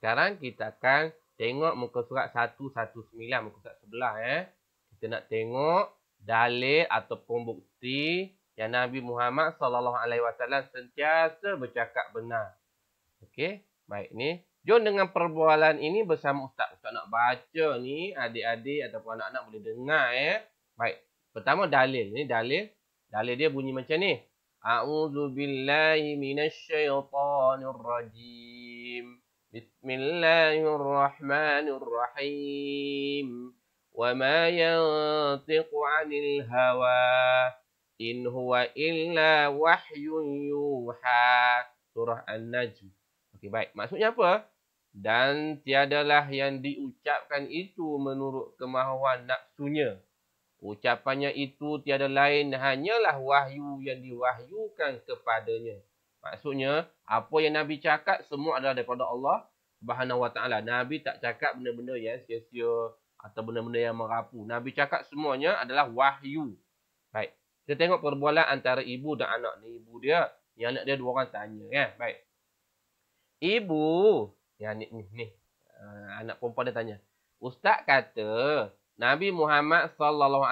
Sekarang kita akan tengok muka surat 119, muka surat sebelah. Kita nak tengok dalil ataupun bukti yang Nabi Muhammad SAW sentiasa bercakap benar. Okey, baik ni. Jom dengan perbualan ini bersama Ustaz. Ustaz nak baca ni, adik-adik ataupun anak-anak boleh dengar. Baik, pertama dalil. Ni dalil. Dalil dia bunyi macam ni. A'udzubillahi minasyaitanirrajim. Bismillahirrahmanirrahim. Wa ma yantiqu 'anil hawa in huwa illa wahyun yuha. Surah An-Najm. Okey, baik. Maksudnya apa? Dan tiadalah yang diucapkan itu menurut kemahuan nafsunya. Ucapannya itu tiada lain hanyalah wahyu yang diwahyukan kepadanya. Maksudnya, apa yang Nabi cakap semua adalah daripada Allah Subhanahu Wa Taala. Nabi tak cakap benda-benda yang sia-sia atau benda-benda yang merapu. Nabi cakap semuanya adalah wahyu. Baik. Kita tengok perbualan antara ibu dan anak ni. Ibu dia, yang anak dia dua orang tanya. Baik. Ibu, yang ni. Anak perempuan dia tanya. Ustaz kata, Nabi Muhammad SAW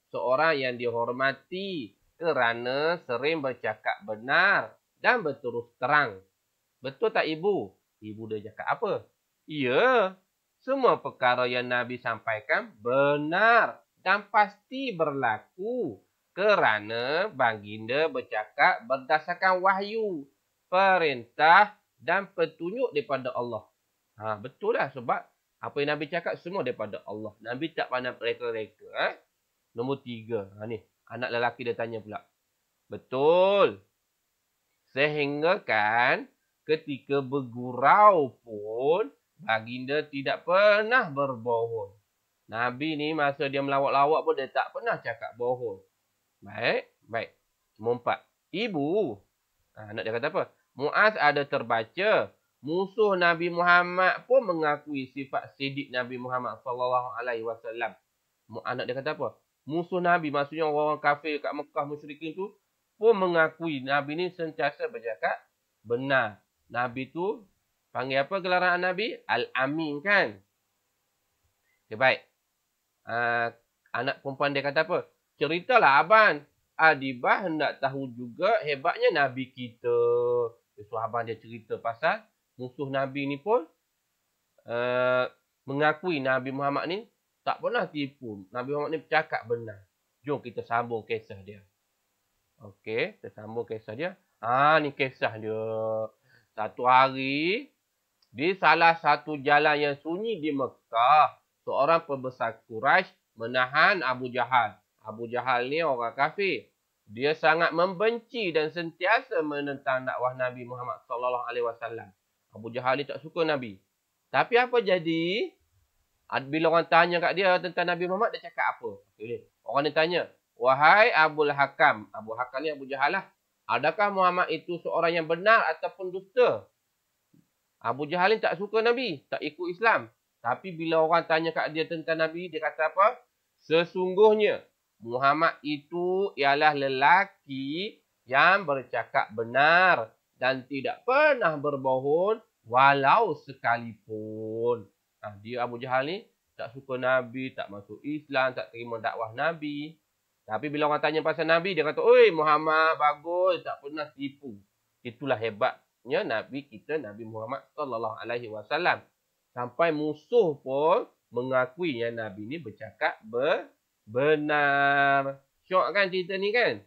seorang yang dihormati kerana sering bercakap benar dan berterus terang. Betul tak ibu? Ibu dia cakap apa? Ya, semua perkara yang Nabi sampaikan benar dan pasti berlaku kerana baginda bercakap berdasarkan wahyu, perintah dan petunjuk daripada Allah. Betul lah sebab apa yang Nabi cakap semua daripada Allah. Nabi tak pandang reka-reka. Nombor 3. Ni, anak lelaki dia tanya pula. Betul. Sehingga kan ketika bergurau pun baginda tidak pernah berbohong. Nabi ni masa dia melawak-lawak pun dia tak pernah cakap bohong. Baik. Nombor 4. Ibu. Anak dia kata apa? Muaz ada terbaca. Musuh Nabi Muhammad pun mengakui sifat sidik Nabi Muhammad SAW. Anak dia kata apa? Musuh Nabi, maksudnya orang kafir kat Mekah musyrikin tu pun mengakui Nabi ni sentiasa bercakap benar. Nabi tu panggil apa gelaran Nabi? Al-Amin kan? Okay, baik. Anak perempuan dia kata apa? Ceritalah abang. Adibah hendak tahu juga hebatnya Nabi kita. So abang dia cerita pasal musuh Nabi ni pun mengakui Nabi Muhammad ni tak pernah tipu. Nabi Muhammad ni bercakap benar. Jom kita sambung kisah dia. Okey, kita sambung kisah dia. Ni kisah dia. Satu hari, di salah satu jalan yang sunyi di Mekah, seorang pembesar Quraisy menahan Abu Jahal. Abu Jahal ni orang kafir. Dia sangat membenci dan sentiasa menentang dakwah Nabi Muhammad SAW. Abu Jahal ni tak suka Nabi. Tapi apa jadi? Bila orang tanya kat dia tentang Nabi Muhammad, dia cakap apa? Orang ni tanya, wahai Abul Hakam. Abu Hakam ni Abu Jahal lah. Adakah Muhammad itu seorang yang benar ataupun dusta? Abu Jahal ni tak suka Nabi. Tak ikut Islam. Tapi bila orang tanya kat dia tentang Nabi, dia kata apa? Sesungguhnya Muhammad itu ialah lelaki yang bercakap benar dan tidak pernah berbohong walau sekalipun. Dia Abu Jahal ni tak suka Nabi, tak masuk Islam, tak terima dakwah Nabi. Tapi bila orang tanya pasal Nabi, dia kata, oi Muhammad bagus, tak pernah tipu. Itulah hebatnya Nabi kita, Nabi Muhammad SAW. Sampai musuh pun mengakui yang Nabi ni bercakap benar. Syok kan cerita ni kan?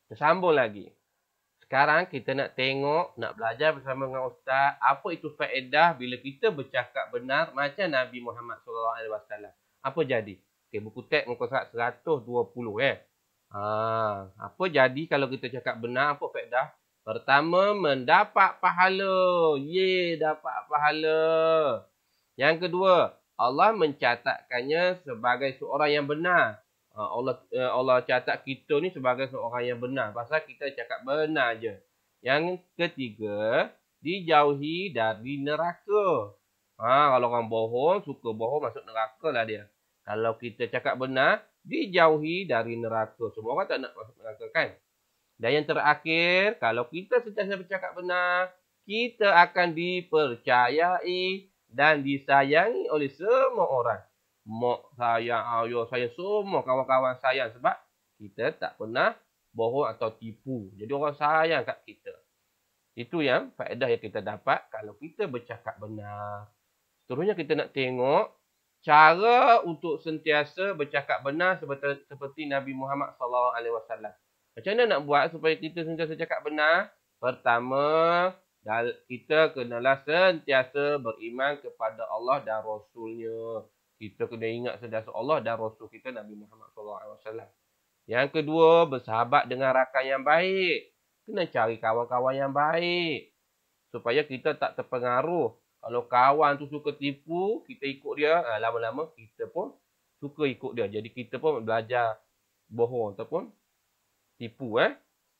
Kita sambung lagi. Sekarang kita nak tengok, nak belajar bersama dengan Ustaz, apa itu faedah bila kita bercakap benar macam Nabi Muhammad SAW. Apa jadi? Okey, buku teks muka surat 120 apa jadi kalau kita cakap benar, apa faedah? Pertama, mendapat pahala. Dapat pahala. Yang kedua, Allah mencatatkannya sebagai seorang yang benar. Allah catat kita ni sebagai seorang yang benar. Pasal kita cakap benar je. Yang ketiga, dijauhi dari neraka. Kalau orang bohong, suka bohong, masuk neraka lah dia. Kalau kita cakap benar, dijauhi dari neraka. Semua orang tak nak masuk neraka kan? Dan yang terakhir, kalau kita sentiasa bercakap benar, kita akan dipercayai dan disayangi oleh semua orang. Mak sayang, ayah sayang, semua kawan-kawan sayang sebab kita tak pernah bohong atau tipu. Jadi orang sayang kat kita. Itu yang faedah yang kita dapat kalau kita bercakap benar. Seterusnya kita nak tengok cara untuk sentiasa bercakap benar seperti Nabi Muhammad SAW. Macam mana nak buat supaya kita sentiasa cakap benar? Pertama, kita kenalah sentiasa beriman kepada Allah dan Rasulnya. Kita kena ingat sentiasa Allah dan Rasul kita Nabi Muhammad SAW. Yang kedua, bersahabat dengan rakan yang baik. Kena cari kawan-kawan yang baik. Supaya kita tak terpengaruh. Kalau kawan tu suka tipu, kita ikut dia, lama-lama kita pun suka ikut dia. Jadi kita pun belajar bohong ataupun tipu.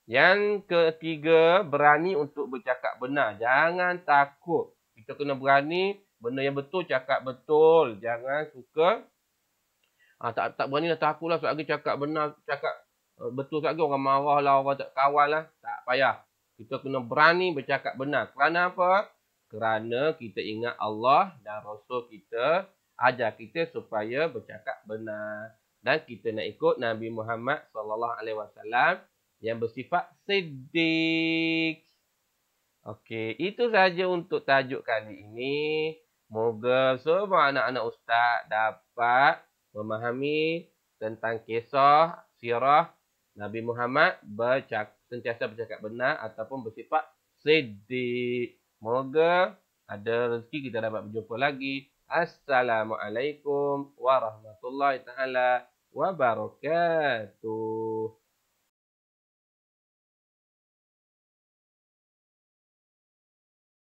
Yang ketiga, berani untuk bercakap benar. Jangan takut. Kita kena berani, benda yang betul, cakap betul. Jangan suka, tak berani lah, takut lah. Sebab cakap benar, cakap betul sekali orang marah lah, orang tak kawan lah. Tak payah. Kita kena berani bercakap benar. Kerana apa? Kerana kita ingat Allah dan Rasul kita ajar kita supaya bercakap benar. Dan kita nak ikut Nabi Muhammad SAW yang bersifat siddiq. Okey, itu saja untuk tajuk kali ini. Moga semua anak-anak ustaz dapat memahami tentang kisah sirah Nabi Muhammad sentiasa bercakap benar ataupun bersifat siddiq. Moga ada rezeki kita dapat berjumpa lagi. Assalamualaikum warahmatullahi taala wabarakatuh.